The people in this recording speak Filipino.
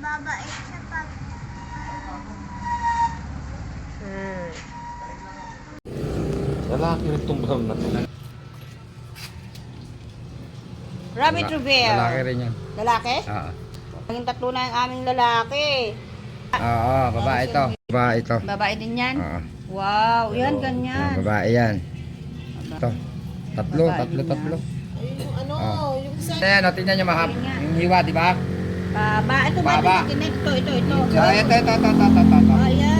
Babait siya pag... Lalaki rin itong brown na to. Rabbit Reveal. Lalaki rin yan. Lalaki? Oo. Naging tatlo na yung aming lalaki. Oo, babae ito. Babae ito. Babae din yan? Oo. Wow, yan, ganyan. Babae yan. Ito. Tatlo. Yung ano, Oh. yung isa. Ayan, o, tingnan nyo mahap. Yung hiwa, di ba? Ito Baba. ba? Ito. So, ito. Oh, yan.